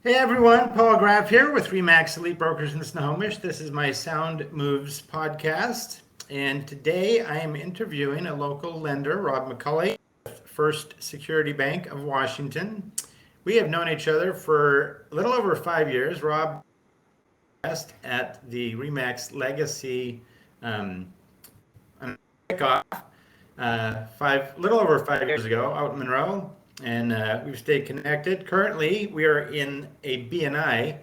Hey everyone, Paul Graff here with Remax Elite Brokers in Snohomish. This is my Sound Moves podcast, and today I am interviewing a local lender, Rob Macauley, with First Security Bank of Washington. We have known each other for a little over 5 years. Rob guest at the Remax Legacy um, kickoff little over 5 years ago out in Monroe, and we've stayed connected. Currently, we are in a BNI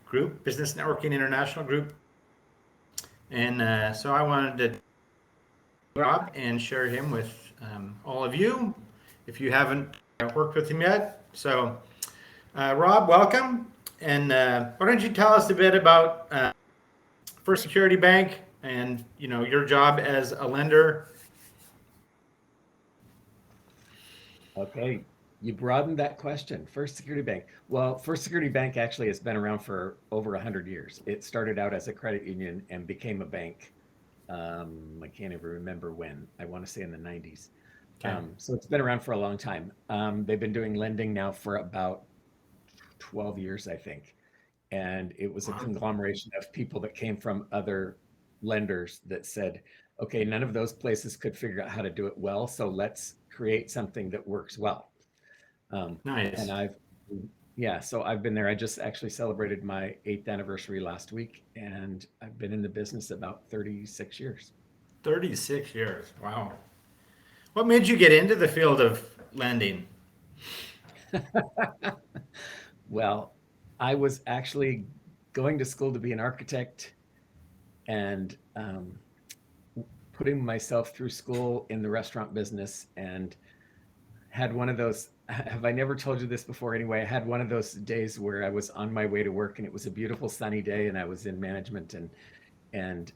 group, Business Networking International group, and so I wanted to Rob and share him with all of you if you haven't worked with him yet. So, Rob, welcome, and why don't you tell us a bit about First Security Bank and your job as a lender. Okay, you broadened that question. First Security Bank. Well, First Security Bank actually has been around for over 100 years. It started out as a credit union and became a bank. I can't even remember when. I want to say in the 90s. Okay. So it's been around for a long time. They've been doing lending now for about 12 years, I think. And it was a conglomeration of people that came from other lenders that said, okay, none of those places could figure out how to do it well. So let's create something that works well. And Nice. so I've been there. I just actually celebrated my 8th anniversary last week, and I've been in the business about 36 years. 36 years. Wow. What made you get into the field of lending? Well, I was actually going to school to be an architect and putting myself through school in the restaurant business, and had one of those. Have I never told you this before? Anyway, I had one of those days where I was on my way to work and it was a beautiful sunny day and I was in management, and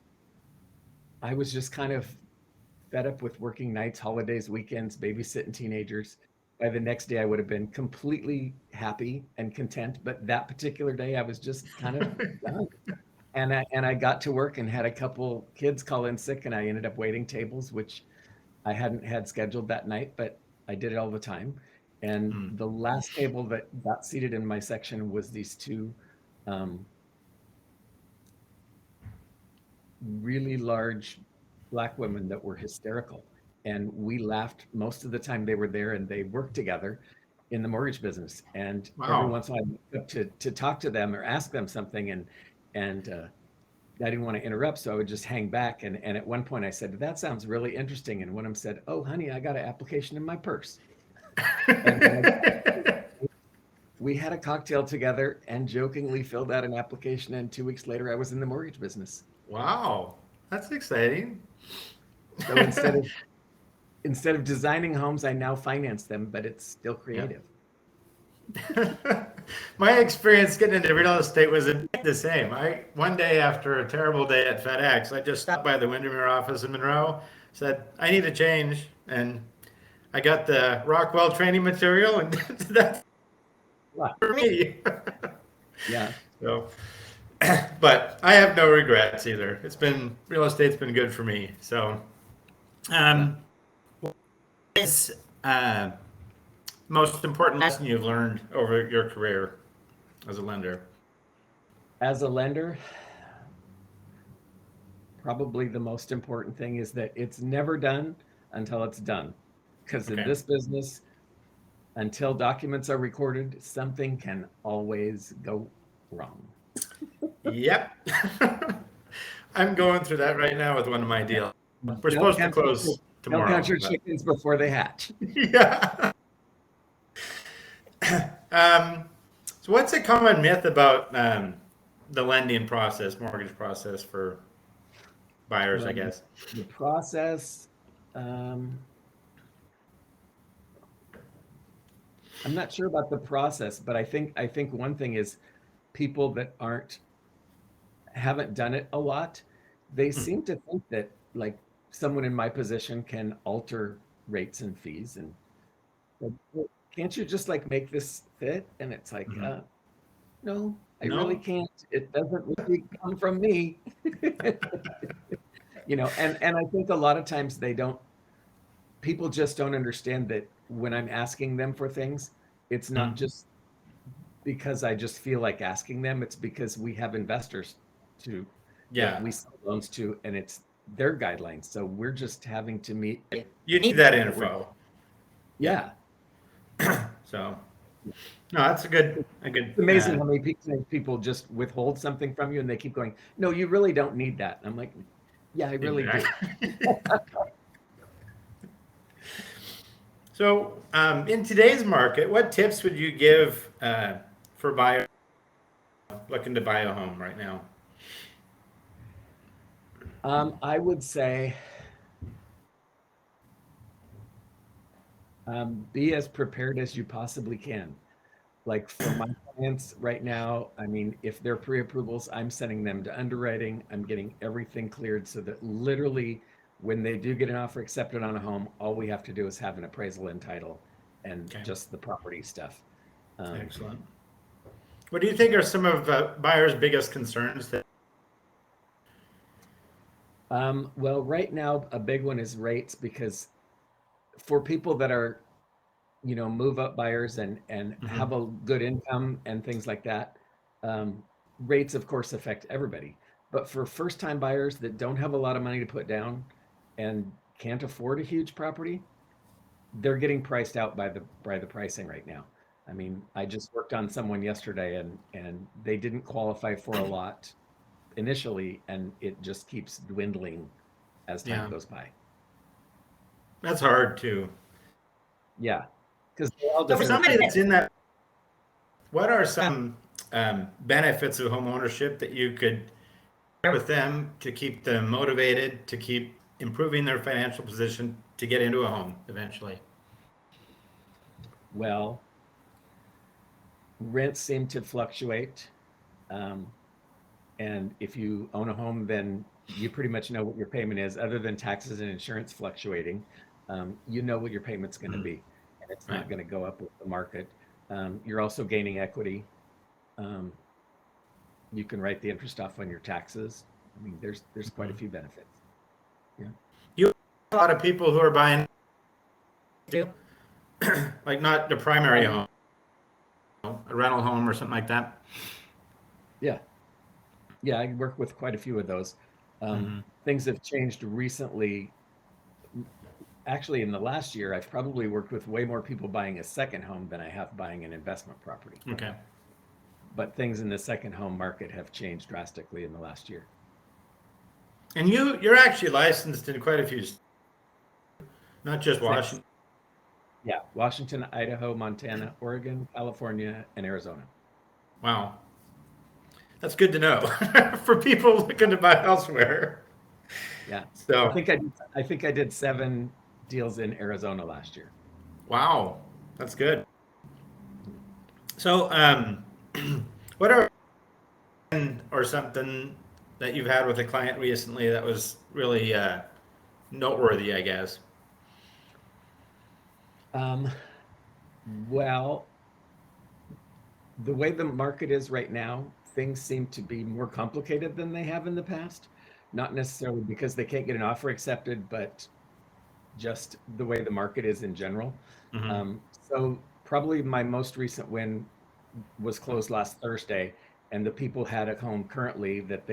I was just kind of fed up with working nights, holidays, weekends, babysitting teenagers. By the next day, I would have been completely happy and content. But that particular day, I was just kind of done. And I got to work and had a couple kids call in sick, and I ended up waiting tables, which I hadn't had scheduled that night, but I did it all the time. And Hmm. the last table that got seated in my section was these two um, really large black women that were hysterical. And we laughed most of the time they were there, and they worked together in the mortgage business. And every Wow. once in a while, I'd up to talk to them or ask them something, and I didn't want to interrupt, so I would just hang back. And at one point, I said, "That sounds really interesting." And one of them said, "Oh, honey, I got an application in my purse." And we had a cocktail together and jokingly filled out an application. And 2 weeks later, I was in the mortgage business. Wow. That's exciting. So instead of designing homes, I now finance them, but it's still Yeah. creative. My experience getting into real estate was a bit the same. I one day after a terrible day at FedEx, I just stopped by the Windermere office in Monroe, said I need a change, and I got the Rockwell training material, and that's Yeah. for me. Yeah. So, but I have no regrets either. It's been real estate's been good for me. So, Yeah. um, it's most important lesson you've learned over your career as a lender? As a lender, probably the most important thing is that it's never done until it's done. Because in Okay. this business, until documents are recorded, something can always go wrong. Yep. I'm going through that right now with one of my deals. We're Don't supposed to count close don't count tomorrow, your but chickens before they hatch. yeah. So, what's a common myth about the lending process, mortgage process for buyers? I Well, guess. the process, um, I'm not sure about the process, but I think one thing is people that aren't haven't done it a lot, they Hmm. seem to think that like someone in my position can alter rates and fees and like, "Well, can't you just like make this fit?" And it's like, Hmm. no, I really No. can't. It doesn't really come from me. And I think a lot of times they don't people just don't understand that when I'm asking them for things, it's not Mm. just because I just feel like asking them. It's because we have investors to that Yeah. we sell loans to, and it's their guidelines. So we're just having to meet. You need that what we're- info. Yeah. Yeah, So no, that's a good it's amazing how many people just withhold something from you, and they keep going, "No, you really don't need that." And I'm like, "Yeah, I really do." exactly. So, in today's market, what tips would you give for buyers looking to buy a home right now? I would say be as prepared as you possibly can. Like for my clients right now, I mean, if they're pre-approvals, I'm sending them to underwriting. I'm getting everything cleared so that literally when they do get an offer accepted on a home, all we have to do is have an appraisal and title and Okay, just the property stuff. Um, excellent. What do you think are some of buyers' biggest concerns? well, right now, a big one is rates because for people that are, move up buyers and Mhm. have a good income and things like that, um, rates, of course, affect everybody. But for first time buyers that don't have a lot of money to put down and can't afford a huge property, they're getting priced out by the pricing right now. I mean, I just worked on someone yesterday and they didn't qualify for a lot initially, and it just keeps dwindling as time Yeah, goes by. that's hard too. Yeah, because they all So, for deserve. somebody that's in that, what are some benefits of home ownership that you could share with them to keep them motivated, to keep improving their financial position to get into a home eventually? Well, rents seem to fluctuate. Um, and if you own a home, then you pretty much know what your payment is, other than taxes and insurance fluctuating. You know what your payment's going to Mhm. be, and it's Right. not going to go up with the market. You're also gaining equity. Um, you can write the interest off on your taxes. I mean, there's quite a Mhm. few benefits. Yeah. You a lot of people who are buying, like not the primary Um, home, a rental home or something like that. yeah. Yeah. I work with quite a few of those. Hmm. Things have changed recently. Actually, in the last year, I've probably worked with way more people buying a second home than I have buying an investment property. Okay. But things in the second home market have changed drastically in the last year. And you're actually licensed in quite a few, not just Six. Washington. Yeah. Washington, Idaho, Montana, Oregon, California, and Arizona. Wow, that's good to know for people looking to buy elsewhere. Yeah. I So, think I did 7 deals in Arizona last year. wow, that's good. So, what are or something that you've had with a client recently that was really noteworthy, I guess? Um, well, the way the market is right now, things seem to be more complicated than they have in the past. Not necessarily because they can't get an offer accepted, but just the way the market is in general. Hmm. So probably my most recent win was closed last Thursday, and the people had a home currently that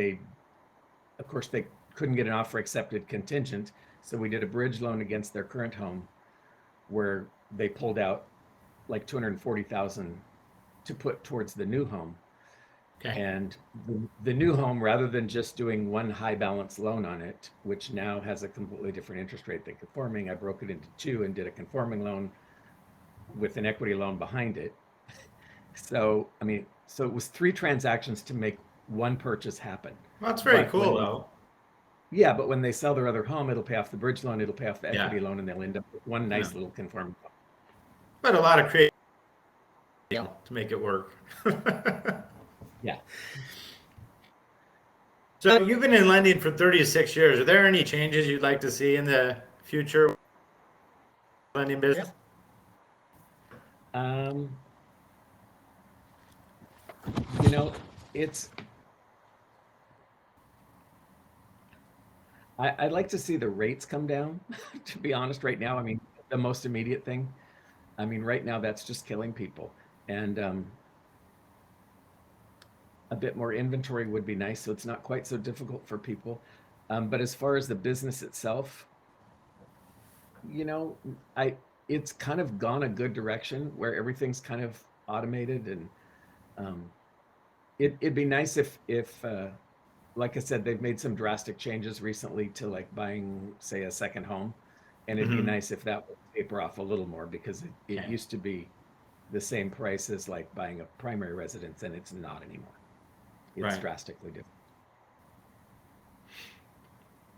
of course, they couldn't get an offer accepted contingent. So we did a bridge loan against their current home where they pulled out like 240,000 to put towards the new home. Okay. And the new home, rather than just doing one high balance loan on it, which now has a completely different interest rate than conforming, I broke it into two and did a conforming loan with an equity loan behind it. So, I mean, so it was 3 transactions to make one purchase happen. Well, that's very But cool, when they, though. yeah, but when they sell their other home, it'll pay off the bridge loan, it'll pay off the Yeah. equity loan, and they'll end up with one Yeah. nice little conforming loan. But a lot of creativity to make it work. Yeah. So you've been in lending for 36 years. Are there any changes you'd like to see in the future lending business? Um, you know, it's I'd like to see the rates come down, to be honest, right now. I mean, the most immediate thing. I mean, right now that's just killing people. And a bit more inventory would be nice, so it's not quite so difficult for people. But as far as the business itself, you know, I it's kind of gone a good direction where everything's kind of automated, and um, it'd be nice if like I said, they've made some drastic changes recently to like buying, say, a second home, and it'd be Hmm. nice if that would taper off a little more because it Okay. used to be the same price as like buying a primary residence, and it's not anymore. It's Right. drastically different.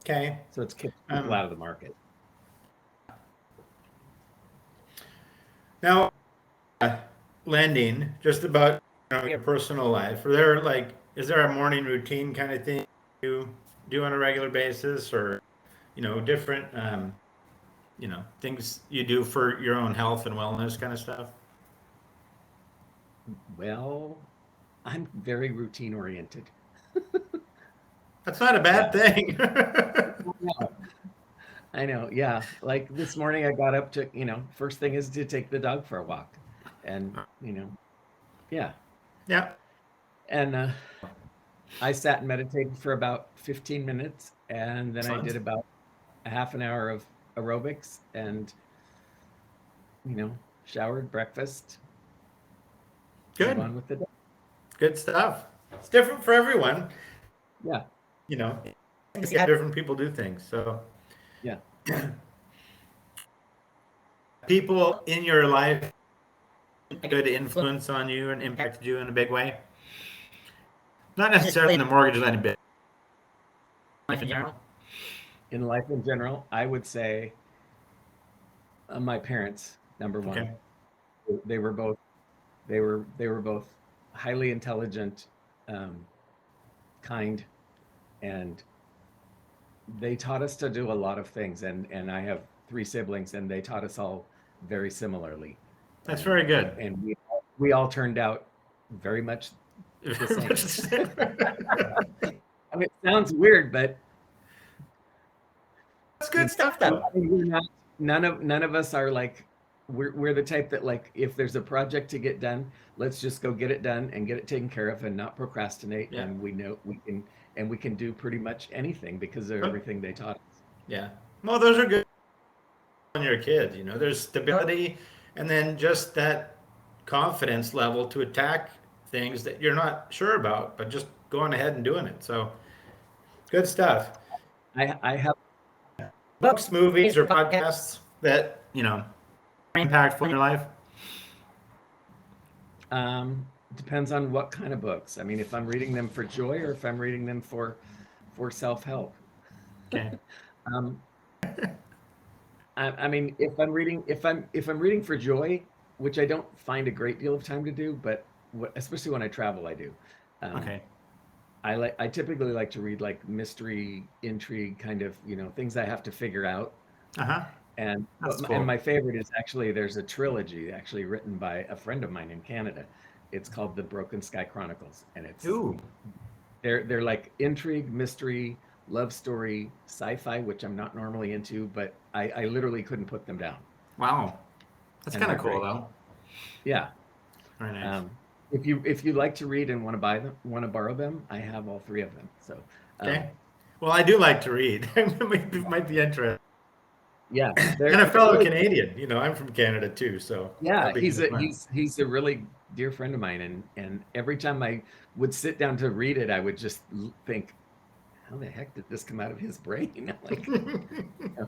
Okay. So it's kicked people Um, out of the market. Now, lending, just about your personal life. Are there like, is there a morning routine kind of thing you do on a regular basis, or different things you do for your own health and wellness kind of stuff? Well, I'm very routine oriented. That's not a Yeah. bad thing. I know. Yeah. Like this morning I got up to, first thing is to take the dog for a walk. And, yeah. Yeah. And I sat and meditated for about 15 minutes, and then I did Excellent. about a half an hour of aerobics and, showered, breakfast, move Good. on with the day. Good stuff. It's different for everyone. Yeah. You know, different people do things. So, Yeah. people in your life, good influence on you and impacted you in a big way. Not necessarily in the mortgage lending bit, life in general. In life in general, I would say my parents, number one. Okay. They were both they were both highly intelligent, um, kind, and they taught us to do a lot of things. And I have three siblings, and they taught us all very similarly. That's And very good. and we all turned out very much the Very same. much the same. I mean, it sounds weird, but That's you good stuff, know, though. I mean, we're not none of us are like we're the type that like if there's a project to get done, let's just go get it done and get it taken care of and not procrastinate. Yeah. And we know we can do pretty much anything because of Good. everything they taught us. Yeah. Well, those are good when you're a kid. There's stability, and then just that confidence level to attack things that you're not sure about, but just going ahead and doing it. So good stuff. I have Books, movies, or podcasts that impactful in your life. depends on what kind of books. I mean, if I'm reading them for joy or if I'm reading them for self-help. Okay. Um, I mean, if I'm reading for joy, which I don't find a great deal of time to do, but especially when I travel, I do. Um, Okay. I typically like to read like mystery, intrigue, kind of things I have to figure out. Uh huh. And That's and cool. my favorite is actually there's a trilogy actually written by a friend of mine in Canada. It's called the Broken Sky Chronicles, and Ooh. they're like intrigue, mystery, love story, sci-fi, which I'm not normally into, but I literally couldn't put them down, Wow. That's and kind they're of cool, great. though. Yeah. Very nice. If you like to read and want to borrow them, I have all three of them. So, Okay. um, Well, I do like to read. Might be interesting. yeah, And a they're fellow really Canadian. I'm from Canada too, so yeah. that'll be kind of fun. He's a really dear friend of mine, and every time I would sit down to read it, I would just think, how the heck did this come out of his brain? Like,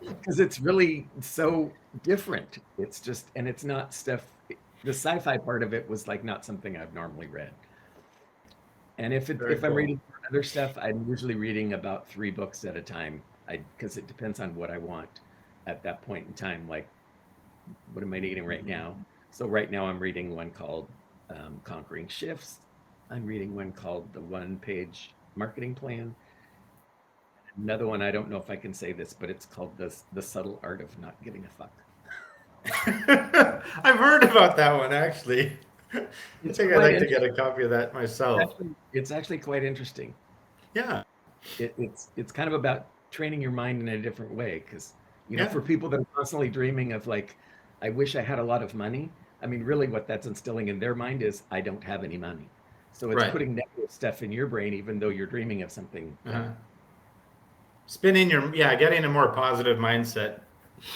because it's really so different. It's just, and it's not stuff. The sci-fi part of it was like not something I've normally read. And Very if I'm cool. reading for other stuff, I'm usually reading about 3 books at a time. Because it depends on what I want at that point in time. Like, what am I reading right now? So right now I'm reading one called Conquering Shifts. I'm reading one called The One Page Marketing Plan. Another one, I don't know if I can say this, but it's called The Subtle Art of Not Giving a Fuck. I've heard about that one actually. I It's think I'd quite like to get interesting. a copy of that myself. It's actually quite interesting. Yeah. It's kind of about training your mind in a different way because Yeah. for people that are constantly dreaming of like, I wish I had a lot of money. I mean, really, what that's instilling in their mind is I don't have any money. So it's putting negative stuff in your brain, even though you're dreaming of something. Spinning getting a more positive mindset.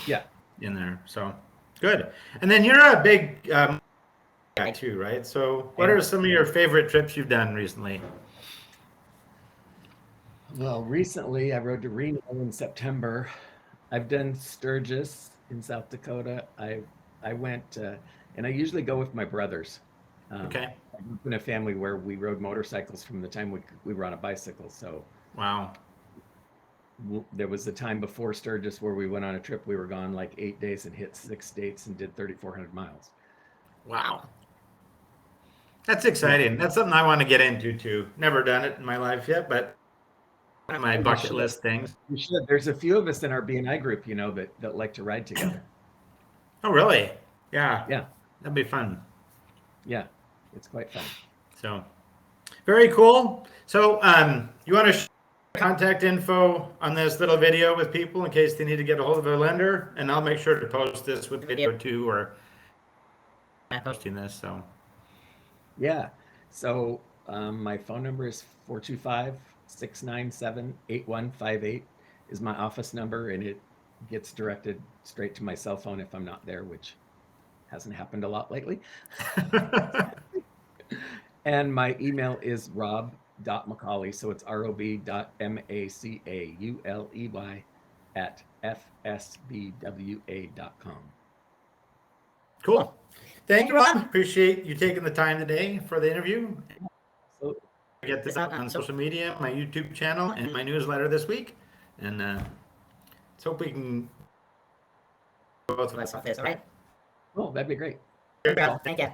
Yeah. In there. So good. And then you're a big guy too, right? So what are some of your favorite trips you've done recently? Well, recently I rode to Reno in September. I've done Sturgis in South Dakota. I went, and I usually go with my brothers. Okay. I grew up in a family where we rode motorcycles from the time we were on a bicycle. So Wow. there was a time before Sturgis where we went on a trip. We were gone like 8 days and hit 6 states and did 3,400 miles. Wow. That's exciting. That's something I want to get into too. Never done it in my life yet, but one of my bucket list things. We should. There's a few of us in our BNI group, that like to ride together. Oh, really? Yeah. Yeah. That'd be fun. Yeah. It's quite fun. So very cool. So you want to share contact info on this little video with people in case they need to get a hold of their lender, and I'll make sure to post this with video too, or posting this. So yeah. So my phone number is 425-697-8158 is my office number, and it gets directed straight to my cell phone if I'm not there, which hasn't happened a lot lately. And my email is rob.macauley, so it's rob.macauley@fsbwa.com. Cool. Thank you, Rob. Appreciate you taking the time today for the interview. So, I get this out on social media, my YouTube channel, and my newsletter this week. And let's hope we can both of us off this, all right? oh, that'd be great. Thank you.